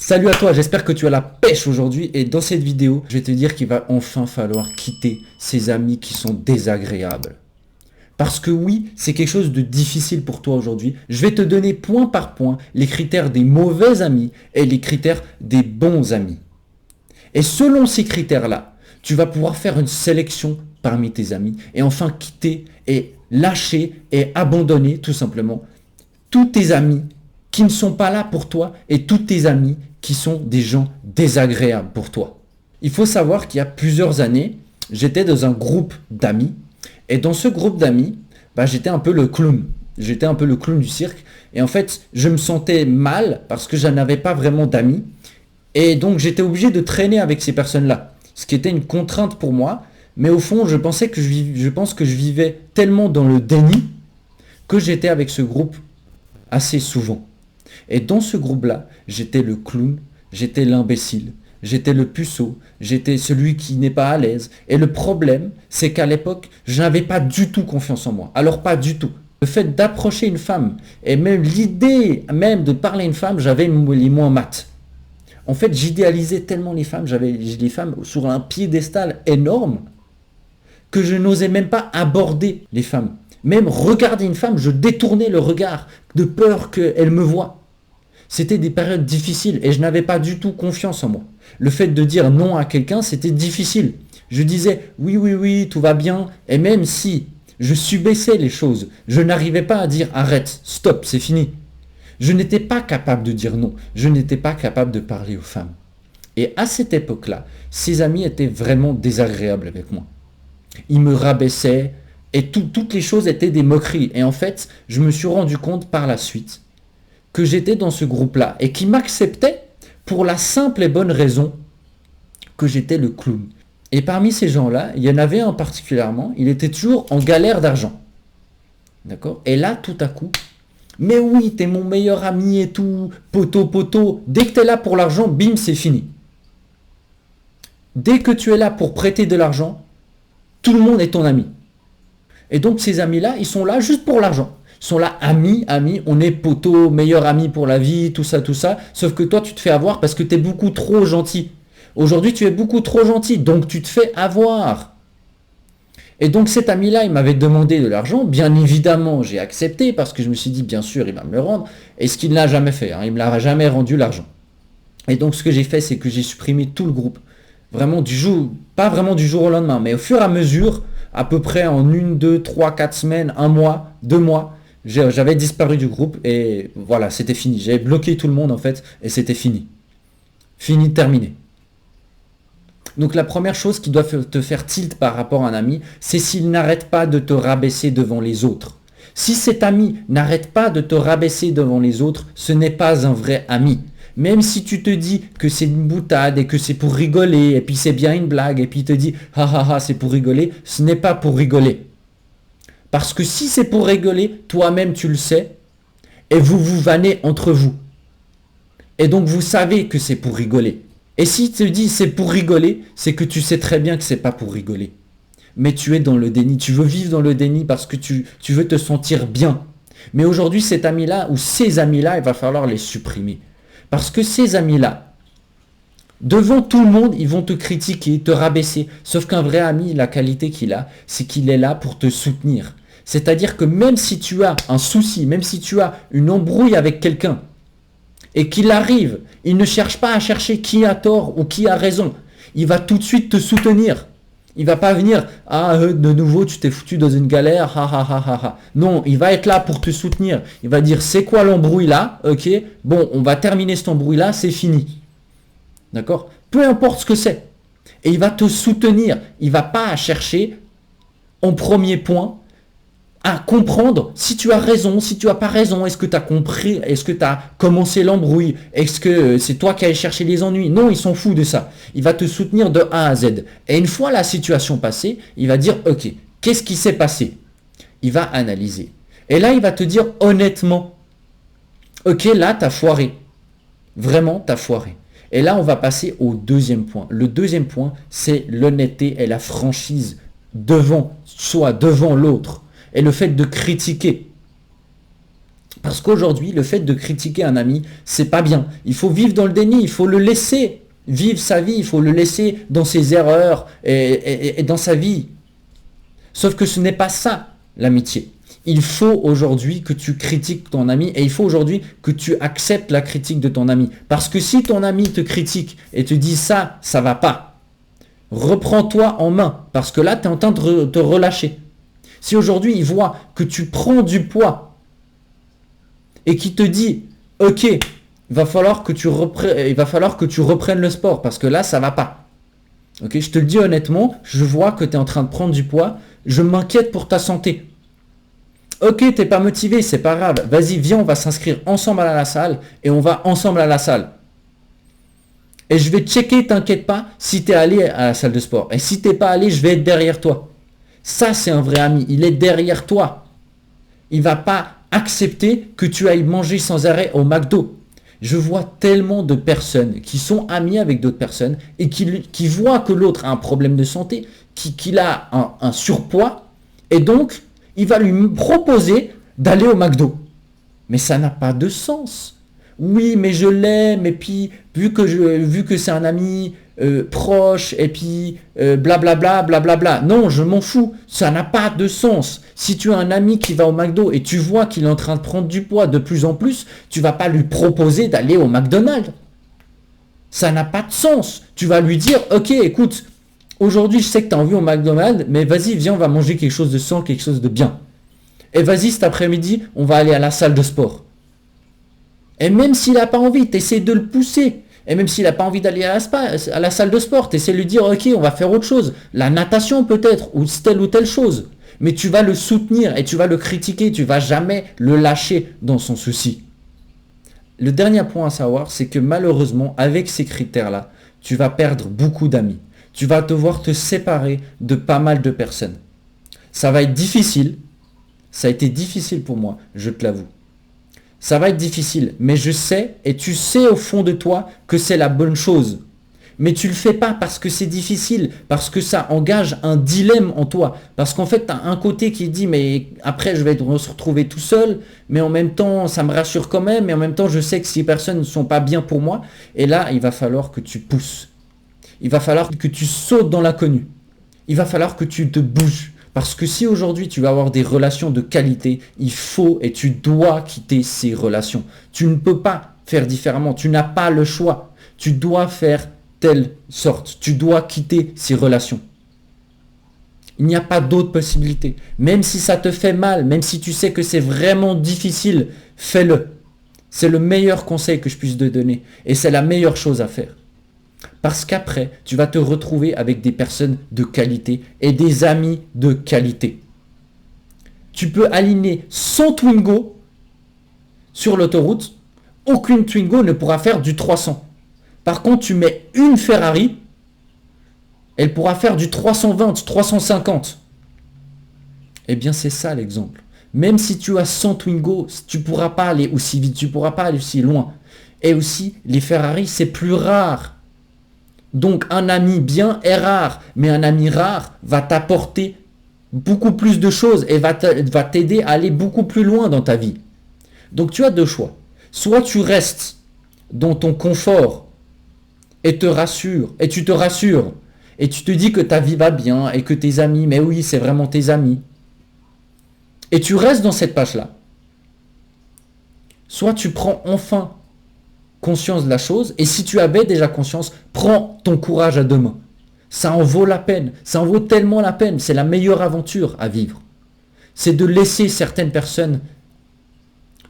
Salut à toi, j'espère que tu as la pêche aujourd'hui et dans cette vidéo, je vais te dire qu'il va enfin falloir quitter ces amis qui sont désagréables. Parce que oui, c'est quelque chose de difficile pour toi aujourd'hui. Je vais te donner point par point les critères des mauvais amis et les critères des bons amis. Et selon ces critères-là, tu vas pouvoir faire une sélection parmi tes amis et enfin quitter et lâcher et abandonner tout simplement tous tes amis qui ne sont pas là pour toi et tous tes amis qui sont des gens désagréables pour toi. Il faut savoir qu'il y a plusieurs années, j'étais dans un groupe d'amis et dans ce groupe d'amis, j'étais un peu le clown. J'étais un peu le clown du cirque et en fait, je me sentais mal parce que je n'avais pas vraiment d'amis et donc j'étais obligé de traîner avec ces personnes-là, ce qui était une contrainte pour moi, mais au fond, je pense que je vivais tellement dans le déni que j'étais avec ce groupe assez souvent. Et dans ce groupe-là, j'étais le clown, j'étais l'imbécile, j'étais le puceau, j'étais celui qui n'est pas à l'aise. Et le problème, c'est qu'à l'époque, je n'avais pas du tout confiance en moi. Alors pas du tout. Le fait d'approcher une femme, et même l'idée même de parler à une femme, j'avais les mots en maths. En fait, j'idéalisais tellement les femmes, j'avais les femmes sur un piédestal énorme, que je n'osais même pas aborder les femmes. Même regarder une femme, je détournais le regard de peur qu'elle me voie. C'était des périodes difficiles et je n'avais pas du tout confiance en moi. Le fait de dire non à quelqu'un, c'était difficile. Je disais oui, tout va bien. Et même si je subissais les choses, je n'arrivais pas à dire arrête, stop, c'est fini. Je n'étais pas capable de dire non. Je n'étais pas capable de parler aux femmes. Et à cette époque-là, ces amis étaient vraiment désagréables avec moi. Ils me rabaissaient et toutes les choses étaient des moqueries. Et en fait, je me suis rendu compte par la suite que j'étais dans ce groupe-là et qui m'acceptait pour la simple et bonne raison que j'étais le clown. Et parmi ces gens-là, il y en avait un particulièrement, il était toujours en galère d'argent. D'accord ? Et là, tout à coup, mais oui, t'es mon meilleur ami et tout, poteau, dès que t'es là pour l'argent, bim, c'est fini. Dès que tu es là pour prêter de l'argent, tout le monde est ton ami. Et donc ces amis-là, ils sont là juste pour l'argent. Ils sont là, amis, on est poteau, meilleur ami pour la vie, tout ça. Sauf que toi, tu te fais avoir parce que tu es beaucoup trop gentil. Aujourd'hui, tu es beaucoup trop gentil, donc tu te fais avoir. Et donc cet ami-là, il m'avait demandé de l'argent. Bien évidemment, j'ai accepté parce que je me suis dit, bien sûr, il va me le rendre. Et ce qu'il n'a jamais fait, il ne me l'a jamais rendu l'argent. Et donc ce que j'ai fait, c'est que j'ai supprimé tout le groupe. Vraiment pas vraiment du jour au lendemain, mais au fur et à mesure, à peu près en 1, 2, 3, 4 semaines, 1 mois, 2 mois, j'avais disparu du groupe et voilà, c'était fini. J'avais bloqué tout le monde en fait et c'était fini. Fini, terminé. Donc la première chose qui doit te faire tilt par rapport à un ami, c'est s'il n'arrête pas de te rabaisser devant les autres. Si cet ami n'arrête pas de te rabaisser devant les autres, ce n'est pas un vrai ami. Même si tu te dis que c'est une boutade et que c'est pour rigoler, et puis c'est bien une blague, et puis il te dit « ha, c'est pour rigoler », ce n'est pas pour rigoler. Parce que si c'est pour rigoler, toi-même tu le sais, et vous vous vannez entre vous. Et donc vous savez que c'est pour rigoler. Et si tu te dis c'est pour rigoler, c'est que tu sais très bien que c'est pas pour rigoler. Mais tu es dans le déni, tu veux vivre dans le déni parce que tu veux te sentir bien. Mais aujourd'hui, cet ami-là ou ces amis-là, il va falloir les supprimer. Parce que ces amis-là, devant tout le monde, ils vont te critiquer, te rabaisser. Sauf qu'un vrai ami, la qualité qu'il a, c'est qu'il est là pour te soutenir. C'est-à-dire que même si tu as un souci, même si tu as une embrouille avec quelqu'un, et qu'il arrive, il ne cherche pas à chercher qui a tort ou qui a raison. Il va tout de suite te soutenir. Il va pas venir, de nouveau tu t'es foutu dans une galère, ha. Non, il va être là pour te soutenir. Il va dire, c'est quoi l'embrouille là? Ok, bon, on va terminer cette embrouille là, c'est fini. D'accord? Peu importe ce que c'est. Et il va te soutenir. Il va pas chercher, en premier point, à comprendre si tu as raison, si tu as pas raison, est-ce que tu as compris, est-ce que tu as commencé l'embrouille, est-ce que c'est toi qui allais chercher les ennuis. Non, il s'en fout de ça. Il va te soutenir de A à Z. Et une fois la situation passée, il va dire, ok, qu'est-ce qui s'est passé? Il va analyser. Et là, il va te dire honnêtement, ok, là, tu as foiré. Vraiment, tu as foiré. Et là, on va passer au deuxième point. Le deuxième point, c'est l'honnêteté et la franchise devant soi, devant l'autre. Et le fait de critiquer. Parce qu'aujourd'hui, le fait de critiquer un ami, c'est pas bien. Il faut vivre dans le déni, il faut le laisser vivre sa vie, il faut le laisser dans ses erreurs et dans sa vie. Sauf que ce n'est pas ça, l'amitié. Il faut aujourd'hui que tu critiques ton ami et il faut aujourd'hui que tu acceptes la critique de ton ami. Parce que si ton ami te critique et te dit ça, ça va pas, reprends-toi en main parce que là, tu es en train de te relâcher. Si aujourd'hui, il voit que tu prends du poids et qu'il te dit, ok, il va falloir que tu reprennes le sport parce que là, ça va pas. Ok, je te le dis honnêtement, je vois que tu es en train de prendre du poids, je m'inquiète pour ta santé. Ok, t'es pas motivé, c'est pas grave. Vas-y, viens, on va s'inscrire ensemble à la salle et on va ensemble à la salle. Et je vais checker, t'inquiète pas, si t'es allé à la salle de sport. Et si t'es pas allé, je vais être derrière toi. Ça, c'est un vrai ami. Il est derrière toi. Il va pas accepter que tu ailles manger sans arrêt au McDo. Je vois tellement de personnes qui sont amies avec d'autres personnes et qui voient que l'autre a un problème de santé, qu'il a un surpoids et donc il va lui proposer d'aller au McDo. Mais ça n'a pas de sens. Oui, mais je l'aime, et puis vu que c'est un ami proche, et puis blablabla, blablabla. Non, je m'en fous. Ça n'a pas de sens. Si tu as un ami qui va au McDo et tu vois qu'il est en train de prendre du poids de plus en plus, tu vas pas lui proposer d'aller au McDonald's. Ça n'a pas de sens. Tu vas lui dire, ok, écoute, aujourd'hui, je sais que tu as envie au McDonald's, mais vas-y, viens, on va manger quelque chose de sain, quelque chose de bien. Et vas-y, cet après-midi, on va aller à la salle de sport. Et même s'il n'a pas envie, tu essaies de le pousser. Et même s'il n'a pas envie d'aller à la salle de sport, tu essaies de lui dire, ok, on va faire autre chose. La natation peut-être, ou telle chose. Mais tu vas le soutenir et tu vas le critiquer, tu vas jamais le lâcher dans son souci. Le dernier point à savoir, c'est que malheureusement, avec ces critères-là, tu vas perdre beaucoup d'amis. Tu vas devoir te séparer de pas mal de personnes. Ça va être difficile. Ça a été difficile pour moi, je te l'avoue. Ça va être difficile, mais je sais, et tu sais au fond de toi que c'est la bonne chose. Mais tu le fais pas parce que c'est difficile, parce que ça engage un dilemme en toi. Parce qu'en fait, tu as un côté qui dit, mais après, je vais se retrouver tout seul, mais en même temps, ça me rassure quand même, mais en même temps, je sais que ces personnes ne sont pas bien pour moi. Et là, il va falloir que tu pousses. Il va falloir que tu sautes dans l'inconnu. Il va falloir que tu te bouges. Parce que si aujourd'hui tu vas avoir des relations de qualité, il faut et tu dois quitter ces relations. Tu ne peux pas faire différemment, tu n'as pas le choix. Tu dois faire telle sorte, tu dois quitter ces relations. Il n'y a pas d'autre possibilité. Même si ça te fait mal, même si tu sais que c'est vraiment difficile, fais-le. C'est le meilleur conseil que je puisse te donner et c'est la meilleure chose à faire. Parce qu'après, tu vas te retrouver avec des personnes de qualité et des amis de qualité. Tu peux aligner 100 Twingo sur l'autoroute, aucune Twingo ne pourra faire du 300. Par contre, tu mets une Ferrari, elle pourra faire du 320, 350. Eh bien, c'est ça l'exemple. Même si tu as 100 Twingo, tu ne pourras pas aller aussi vite, tu ne pourras pas aller aussi loin. Et aussi, les Ferrari, c'est plus rare. Donc un ami bien est rare, mais un ami rare va t'apporter beaucoup plus de choses et va t'aider à aller beaucoup plus loin dans ta vie. Donc tu as deux choix. Soit tu restes dans ton confort et tu te rassures et tu te dis que ta vie va bien et que tes amis, mais oui, c'est vraiment tes amis. Et tu restes dans cette page-là. Soit tu prends enfin conscience de la chose, et si tu avais déjà conscience, prends ton courage à deux mains. Ça en vaut la peine, ça en vaut tellement la peine, c'est la meilleure aventure à vivre. C'est de laisser certaines personnes,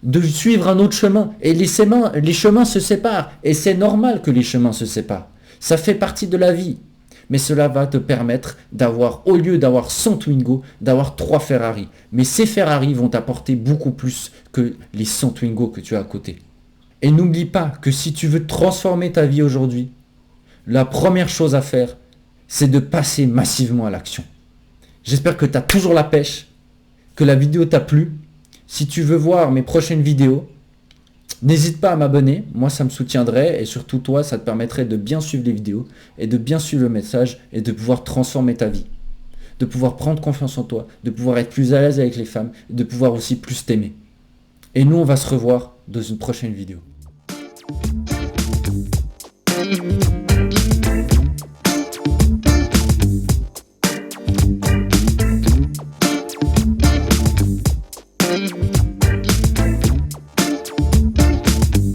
de suivre un autre chemin, et les chemins se séparent, et c'est normal que les chemins se séparent. Ça fait partie de la vie, mais cela va te permettre d'avoir, au lieu d'avoir 100 Twingo, d'avoir 3 Ferrari. Mais ces Ferrari vont t'apporter beaucoup plus que les 100 Twingo que tu as à côté. Et n'oublie pas que si tu veux transformer ta vie aujourd'hui, la première chose à faire, c'est de passer massivement à l'action. J'espère que tu as toujours la pêche, que la vidéo t'a plu. Si tu veux voir mes prochaines vidéos, n'hésite pas à m'abonner, moi ça me soutiendrait et surtout toi, ça te permettrait de bien suivre les vidéos et de bien suivre le message et de pouvoir transformer ta vie. De pouvoir prendre confiance en toi, de pouvoir être plus à l'aise avec les femmes, de pouvoir aussi plus t'aimer. Et nous, on va se revoir dans une prochaine vidéo.